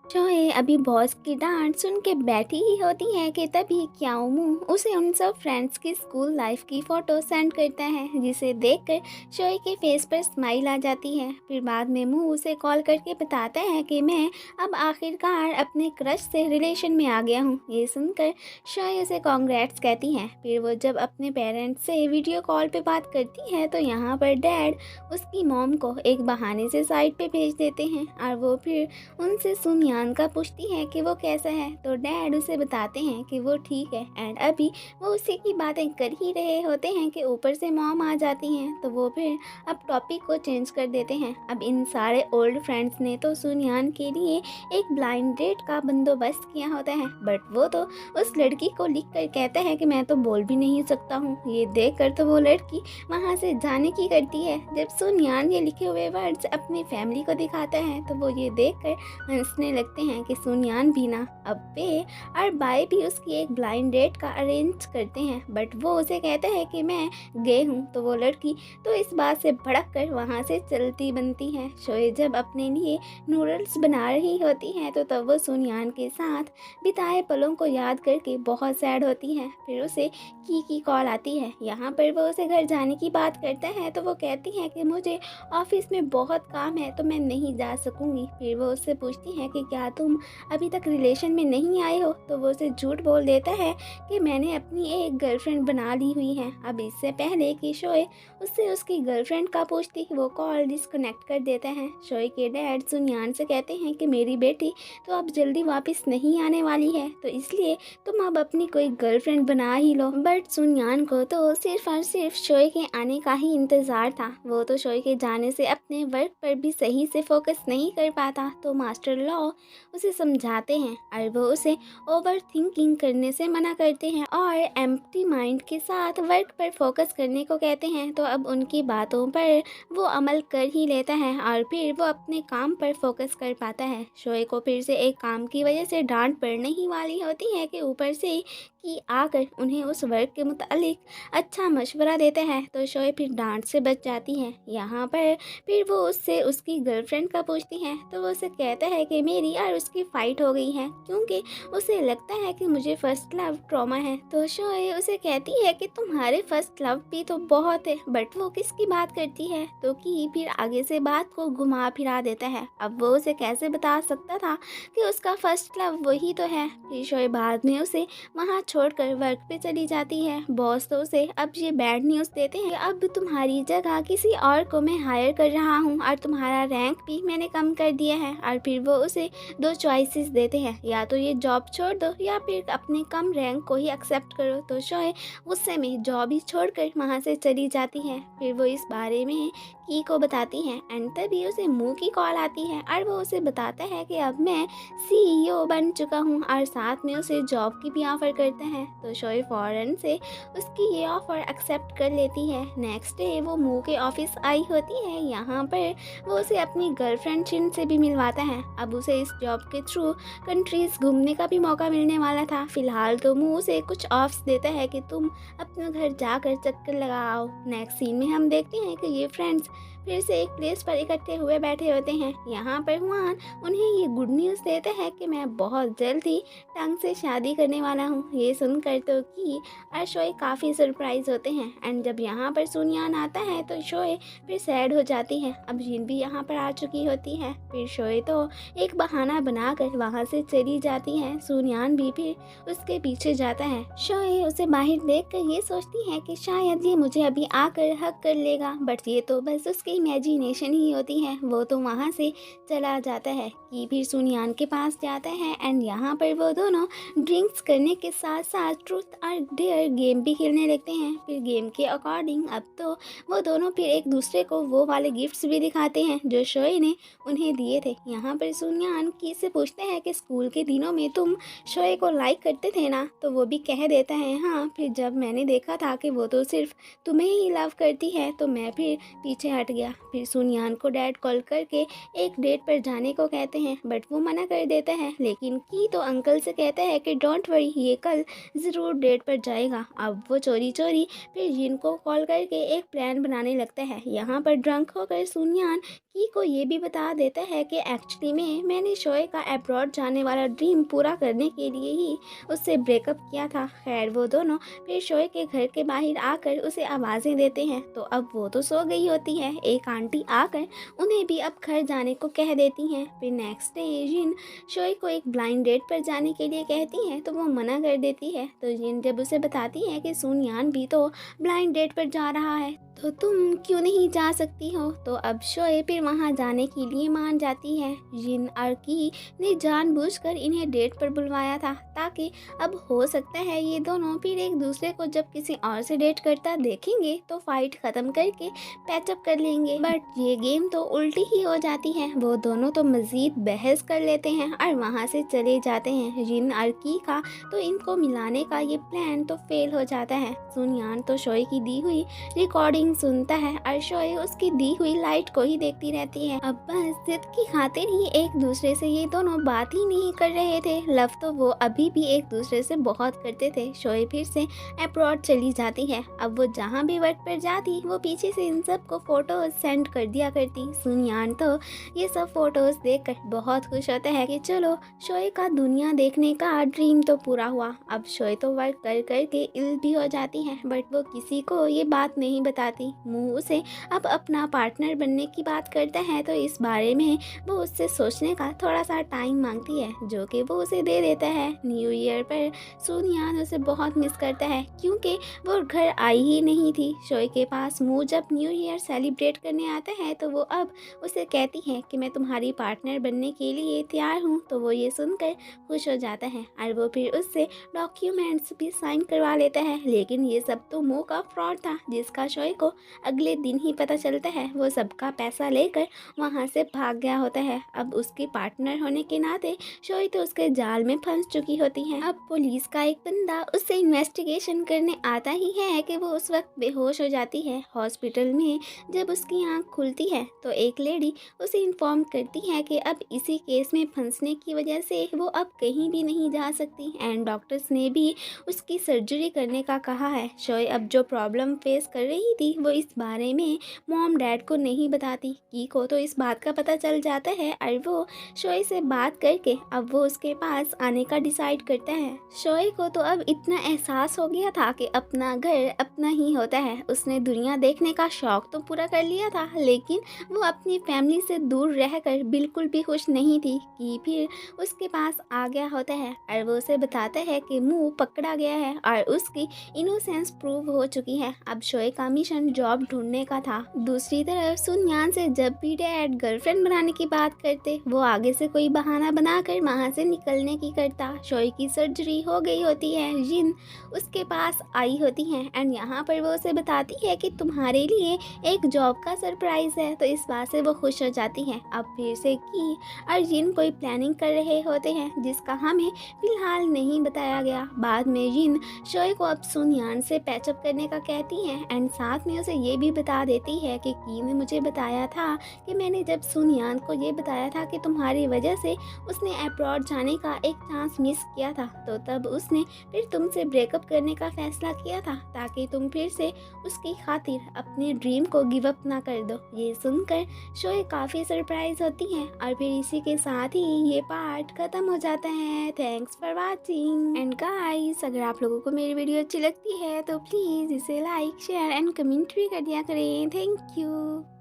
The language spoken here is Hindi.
शोए अभी बॉस की डांट सुन के बैठी ही होती है कि तभी क्याओमू उसे उन सब फ्रेंड्स की स्कूल लाइफ की फ़ोटो सेंड करता है, जिसे देखकर शोए के फेस पर स्माइल आ जाती है। फिर बाद में मुँह उसे कॉल करके बताता है कि मैं अब आखिरकार अपने क्रश से रिलेशन में आ गया हूँ। ये सुनकर शोए उसे कॉन्ग्रेट्स कहती है। फिर वो जब अपने पेरेंट्स से वीडियो कॉल पे बात करती है तो यहाँ पर डैड उसकी मॉम को एक बहाने से साइड पे भेज देते हैं और वो फिर उनसे सुनयान का पूछती है कि वो कैसा है, तो डैड उसे बताते हैं कि वो ठीक है। एंड अभी वो उसी की बातें कर ही रहे होते हैं कि ऊपर से मॉम आ जाती हैं, तो वो फिर अब टॉपिक को चेंज कर देते हैं। अब इन सारे ओल्ड फ्रेंड्स ने तो सुनयान के लिए एक ब्लाइंड डेट का बंदोबस्त किया होता है, बट वो तो उस लड़की को लिख कर कहता है कि मैं तो बोल भी नहीं सकता हूँ। ये देख कर तो वो लड़की वहाँ से जाने की करती है। जब सुनयान ये लिखे हुए वर्ड्स अपनी फैमिली को दिखाता है तो वो ये देख कर हंसने लगते हैं कि सुनयान भी ना अब पे और बाय भी उसकी एक ब्लाइंड डेट का अरेंज करते हैं, बट वो उसे कहता है कि मैं गे हूँ। तो वो लड़की तो इस बात से भड़क कर वहाँ से चलती बनती है। शोए जब अपने लिए नूडल्स बना रही होती है तो तब वो सुनयान के साथ बिताए पलों को याद करके बहुत सैड होती है। फिर उसे की कॉल आती है। यहाँ पर वो उसे घर जाने की बात करता है तो वो कहती है कि मुझे ऑफिस में बहुत काम है तो मैं नहीं जा सकूँगी। फिर वो उससे पूछती है कि क्या तुम अभी तक रिलेशन में नहीं आए हो, तो वो उसे झूठ बोल देता है कि मैंने अपनी एक गर्लफ्रेंड बना ली हुई है। अब इससे पहले कि शोए उससे उसकी गर्लफ्रेंड का पूछती वो कॉल डिस्कनेक्ट कर देता है। शोए के डैड सुनयान से कहते हैं कि मेरी बेटी तो अब जल्दी वापस नहीं आने वाली है, तो इसलिए तुम अब अपनी कोई गर्लफ्रेंड बना ही लो। बट सुनयान को तो सिर्फ और सिर्फ शोए के आने का ही इंतज़ार था। वो तो शोए के जाने से अपने वर्क पर भी सही से फोकस नहीं कर पाता, तो मास्टर लॉ उसे समझाते हैं और वो उसे ओवर थिंकिंग करने से मना करते हैं और एम्प्टी माइंड के साथ वर्क पर फोकस करने को कहते हैं। तो अब उनकी बातों पर वो अमल कर ही लेता है और फिर वो अपने काम पर फोकस कर पाता है। शोए को फिर से एक काम की वजह से डांट पड़ने ही वाली होती है कि ऊपर से कि आकर उन्हें उस वर्क के मुतालिक अच्छा मशवरा देता है, तो शोए फिर डांट से बच जाती है। यहाँ पर फिर वो उससे उसकी गर्लफ्रेंड का पूछती है तो वो उसे कहता है कि मेरी और उसकी फ़ाइट हो गई है क्योंकि उसे लगता है कि मुझे फ़र्स्ट लव ट्रॉमा है। तो शोए उसे कहती है कि तुम्हारे फर्स्ट लव भी तो बहुत है, बट वो किसकी बात करती है, तो कि फिर आगे से बात को घुमा फिरा देता है। अब वो उसे कैसे बता सकता था कि उसका फर्स्ट लव वही तो है। फिर शोए बाद में उसे वहाँ छोड़कर वर्क पे चली जाती है। बॉस तो उसे अब ये बैड न्यूज़ देते हैं कि अब तुम्हारी जगह किसी और को मैं हायर कर रहा हूँ और तुम्हारा रैंक भी मैंने कम कर दिया है। और फिर वो उसे दो चॉइसेस देते हैं, या तो ये जॉब छोड़ दो या फिर अपने कम रैंक को ही एक्सेप्ट करो। तो शोए गुस्से में जॉब ही छोड़कर वहाँ से चली जाती है। फिर वो इस बारे में की को बताती है एंड तभी उसे मुँह की कॉल आती है और वो उसे बताता है कि अब मैं CEO बन चुका हूँ और साथ में उसे जॉब की भी ऑफ़र करता है। तो शोए फ़ौरन से उसकी ये ऑफ़र एक्सेप्ट कर लेती है। नेक्स्ट डे वो मुँह के ऑफिस आई होती है। यहाँ पर वो उसे अपनी गर्लफ्रेंड चिन से भी मिलवाता है। अब उसे इस जॉब के थ्रू कंट्रीज़ घूमने का भी मौका मिलने वाला था। फिलहाल तो मुँह उसे कुछ ऑफ्स देता है कि तुम अपने घर जाकर चक्कर लगा आओ। नेक्स्ट सीन में हम देखते हैं कि ये फ्रेंड्स फिर से एक प्लेस पर इकट्ठे हुए बैठे होते हैं। यहाँ पर हुआन उन्हें ये गुड न्यूज़ देता है कि मैं बहुत जल्द ही टंग से शादी करने वाला हूँ। ये सुनकर तो कि और शोए काफ़ी सरप्राइज होते हैं एंड जब यहाँ पर सुनयान आता है तो शोए फिर सैड हो जाती है। अब जिन भी यहाँ पर आ चुकी होती है। फिर शोए तो एक बहाना बनाकर वहाँ से चली जाती है। सुनयान भी फिर उसके पीछे जाता है। शोए उसे बाहर देखकर ये सोचती है कि शायद ये मुझे अभी आकर हक कर लेगा, बट ये तो बस उसकी इमेजिनेशन ही होती है। वो तो वहाँ से चला जाता है कि फिर सुनयान के पास जाता है एंड यहाँ पर वो दोनों ड्रिंक्स करने के साथ साथ ट्रूथ और डेयर गेम भी खेलने लगते हैं। फिर गेम के अकॉर्डिंग अब तो वो दोनों फिर एक दूसरे को वो वाले गिफ्ट्स भी दिखाते हैं जो शोए ने उन्हें दिए थे। यहाँ पर सुनयान की से पूछते हैं कि स्कूल के दिनों में तुम शोए को लाइक करते थे ना, तो वो भी कह देता है हाँ। फिर जब मैंने देखा था कि वो तो सिर्फ तुम्हें ही लव करती है तो मैं फिर पीछे हट गया। गया। फिर सुनियान को डैड कॉल करके एक डेट पर जाने को कहते हैं, बट वो मना कर देता है। लेकिन की तो अंकल से कहता है कि डोंट वरी, ये कल ज़रूर डेट पर जाएगा। अब वो चोरी चोरी फिर जिन को कॉल करके एक प्लान बनाने लगता है। यहाँ पर ड्रंक होकर सुनियान की को ये भी बता देता है कि एक्चुअली में मैंने शोए का अब्रॉड जाने वाला ड्रीम पूरा करने के लिए ही उससे ब्रेकअप किया था। खैर वो दोनों फिर शोए के घर के बाहर आकर उसे आवाज़ें देते हैं, तो अब वो तो सो गई होती है। एक आंटी आकर उन्हें भी अब घर जाने को कह देती हैं। फिर नेक्स्ट डे जिन शोए को एक ब्लाइंड डेट पर जाने के लिए कहती हैं, तो वो मना कर देती है। तो जिन जब उसे बताती है कि सुनियान भी तो ब्लाइंड डेट पर जा रहा है, तो तुम क्यों नहीं जा सकती हो, तो अब शोए फिर वहाँ जाने के लिए मान जाती है। जिन और की ने जानबूझकर इन्हें डेट पर बुलवाया था, ताकि अब हो सकता है ये दोनों फिर एक दूसरे को जब किसी और से डेट करता देखेंगे तो फाइट ख़त्म करके पैचअप कर लेंगे। बट ये गेम तो उल्टी ही हो जाती है। वो दोनों तो मज़ीद बहस कर लेते हैं और वहाँ से चले जाते हैं। जिन और की का तो इनको मिलाने का ये प्लान तो फेल हो जाता है। सुनियान तो शोए की दी हुई रिकॉर्डिंग सुनता है और शोए उसकी दी हुई लाइट को ही देखती रहती है। अब बस जिद की खातिर ही एक दूसरे से ये दोनों बात ही नहीं कर रहे थे। लव तो वो अभी भी एक दूसरे से बहुत करते थे। शोए फिर से अब्रॉड चली जाती है। अब वो जहाँ भी वर्क पर जाती वो पीछे से इन सब को फोटोज सेंड कर दिया करती। सुनियान तो ये सब फोटोज देखकर बहुत खुश होता है कि चलो शोए का दुनिया देखने का ड्रीम तो पूरा हुआ। अब शोए तो वर्क कर कर के इल भी हो जाती है, बट वो किसी को ये बात नहीं बताती। मुँह उसे अब अपना पार्टनर बनने की बात करता है, तो इस बारे में वो उससे सोचने का थोड़ा सा टाइम मांगती है, जो कि वो उसे दे देता है। न्यू ईयर पर सुनियान उसे बहुत मिस करता है, क्योंकि वो घर आई ही नहीं थी। शोए के पास मुँह जब न्यू ईयर सेलिब्रेट करने आता है, तो वो अब उसे कहती है कि मैं तुम्हारी पार्टनर बनने के लिए तैयार हूँ। तो वो ये सुनकर खुश हो जाता है और वो फिर उससे डॉक्यूमेंट्स भी साइन करवा लेता है। लेकिन ये सब तो मुँह का फ्रॉड था, जिसका शोए को अगले दिन ही पता चलता है। वो सबका पैसा लेकर वहाँ से भाग गया होता है। अब उसकी पार्टनर होने के नाते शोए तो उसके जाल में फंस चुकी होती है। अब पुलिस का एक बंदा उससे इन्वेस्टिगेशन करने आता ही है कि वो उस वक्त बेहोश हो जाती है। हॉस्पिटल में जब उसकी आँख खुलती है तो एक लेडी उसे इन्फॉर्म करती है कि अब इसी केस में फंसने की वजह से वो अब कहीं भी नहीं जा सकती एंड डॉक्टर्स ने भी उसकी सर्जरी करने का कहा है। शोए अब जो प्रॉब्लम फेस कर रही थी वो इस बारे में मॉम डैड को नहीं बताती। की को तो इस बात का पता चल जाता है और वो शोए से बात करके अब वो उसके पास आने का डिसाइड करता है। शोए को तो अब इतना एहसास हो गया था कि अपना घर अपना ही होता है। उसने दुनिया देखने का शौक तो पूरा कर लिया था, लेकिन वो अपनी फैमिली से दूर रहकर बिल्कुल भी खुश नहीं थी। कि फिर उसके पास आ गया होता है और वो उसे बताता है कि मुंह पकड़ा गया है और उसकी इनोसेंस प्रूव हो चुकी है। अब शोए का मिशन जॉब ढूंढने का था। दूसरी तरफ सुनियान से जब भी डैड गर्लफ्रेंड बनाने की बात करते, वो आगे से कोई बहाना बनाकर वहाँ से निकलने की करता। शोए की सर्जरी हो गई होती है, जिन उसके पास आई होती है एंड यहाँ पर वो उसे बताती है कि तुम्हारे लिए एक जॉब का सरप्राइज है। तो इस बात से वो खुश हो जाती है। अब फिर से की और जिन कोई प्लानिंग कर रहे होते हैं, जिसका हमें फिलहाल नहीं बताया गया। बाद में जिन शोए को अब सुनियान से पैचअप करने का कहती है एंड साथ में उसे ये भी बता देती है कि की ने मुझे बताया था कि मैंने जब सुनियान को ये बताया था कि तुम्हारी वजह से उसने अब्रॉड जाने का एक चांस मिस किया था, तो तब उसने फिर तुमसे ब्रेकअप करने का फैसला किया था, ताकि तुम फिर से उसकी खातिर अपने ड्रीम को गिव अप ना कर दो। ये सुनकर शोए काफ़ी सरप्राइज होती हैं और फिर इसी के साथ ही ये पार्ट खत्म हो जाता है। Thanks for watching and guys, अगर आप लोगों को मेरी वीडियो अच्छी लगती है तो प्लीज़ इसे लाइक शेयर एंड कमेंट भी कर दिया करें। Thank you.